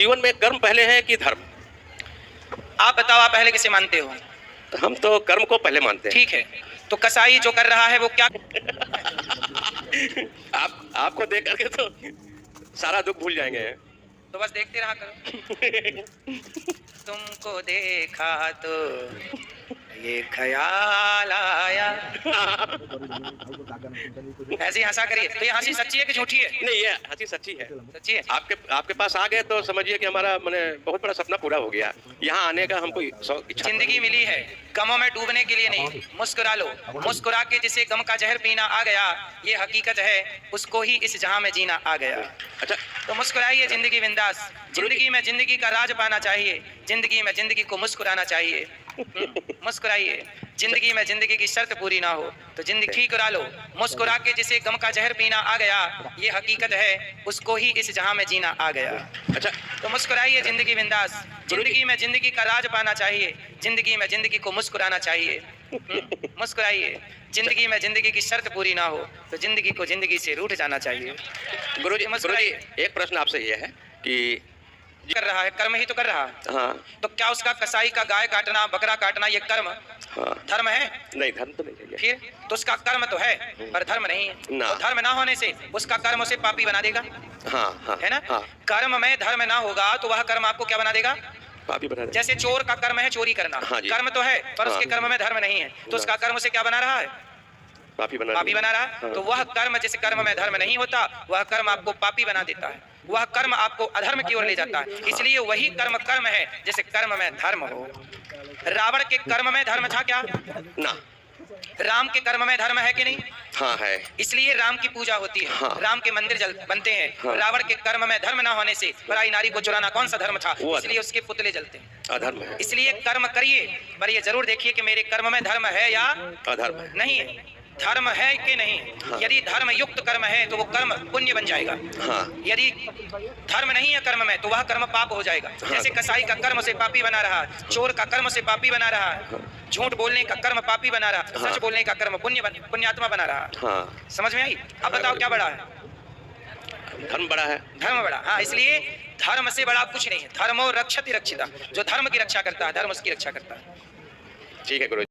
जीवन में कर्म पहले है कि धर्म? आप बताओ, आप पहले किसे मानते हो? हम तो कर्म को पहले मानते हैं। ठीक है, तो कसाई जो कर रहा है वो क्या? आपको देख करके तो सारा दुख भूल जाएंगे। तो बस देखते रहा करो। तुमको देखा तो ये ख्याल आया। ऐसी हंसा करिए। तो ये हंसी सच्ची है कि झूठी है? नहीं, ये हंसी सच्ची है। सच्ची है। आपके पास आ गए तो समझिए कि हमारा मैंने बहुत बड़ा सपना पूरा हो गया। यहाँ आने का हमको इच्छा। जिंदगी मिली है गमों में डूबने के लिए नहीं। मुस्कुरा लो, मुस्कुरा के जिसे गम का जहर पीना आ गया, ये हकीकत है, उसको ही इस जहां में जीना आ गया। अच्छा, तो मुस्कुराइए, जिंदगी बिंदास। जिंदगी में जिंदगी का राज पाना चाहिए, जिंदगी में जिंदगी को मुस्कुराना चाहिए। मुस्कुराइए। जिंदगी में जिंदगी की शर्त पूरी ना हो तो जिंदगी ठीक करा लो। मुस्कुरा के जिसे गम का जहर पीना आ गया, ये हकीकत है, उसको ही इस जहां में जीना आ गया। अच्छा, तो मुस्कुराइए, जिंदगी बिंदास। जिंदगी में जिंदगी का राज पाना चाहिए, जिंदगी में जिंदगी को मुस्कुराना चाहिए। मुस्कुराइए। जिंदगी में जिंदगी की शर्त पूरी ना हो तो जिंदगी को जिंदगी से रूठ जाना चाहिए। गुरुजी, एक प्रश्न आपसे ये है कि कर रहा है, कर्म ही तो कर रहा है। हाँ, तो क्या उसका कसाई का गाय काटना, बकरा काटना, ये कर्म धर्म है? नहीं, धर्म तो नहीं है। फिर तो उसका कर्म तो है पर धर्म नहीं है। तो धर्म ना होने से उसका कर्म उसे पापी बना देगा। हाँ, है ना? हाँ। कर्म में धर्म ना होगा तो वह कर्म आपको क्या बना देगा? पापी बना देगा। जैसे चोर का कर्म है चोरी करना। हाँ, कर्म तो है पर उसके कर्म में धर्म नहीं है, तो उसका कर्म उसे क्या बना रहा है? पापी बना रहा है। तो वह कर्म, जिस कर्म में धर्म नहीं होता, वह कर्म आपको पापी बना देता है, वह कर्म आपको अधर्म की ओर ले जाता है। इसलिए वही कर्म है जैसे कर्म में धर्म हो। रावण के कर्म में धर्म था क्या? ना। राम के कर्म में धर्म है कि नहीं? हाँ, है। इसलिए राम की पूजा होती है। हाँ। राम के मंदिर बनते हैं। हाँ। रावण के कर्म में धर्म ना होने से पराई नारी को चुराना कौन सा धर्म था? इसलिए उसके पुतले जलते हैं। अधर्म है। इसलिए कर्म करिए पर ये जरूर देखिए कि मेरे कर्म में धर्म है या अधर्म है। नहीं है। धर्म है कि नहीं? हाँ। यदि धर्म युक्त कर्म है तो वो कर्म पुण्य बन जाएगा। हाँ। यदि धर्म नहीं है कर्म में तो वह कर्म पाप हो जाएगा। हाँ। जैसे कसाई का कर्म से पापी बना रहा है, चोर का कर्म से पापी बना रहा है, झूठ बोलने का कर्म पापी बना रहा है, सच बोलने का कर्म पुण्यात्मा बना रहा है। हाँ। समझ में आई? अब बताओ क्या बड़ा है? धर्म बड़ा है। धर्म बड़ा। हाँ, इसलिए धर्म से बड़ा कुछ नहीं है। धर्मो रक्षति रक्षिता। जो धर्म की रक्षा करता है, धर्म उसकी रक्षा करता है। ठीक है गुरु।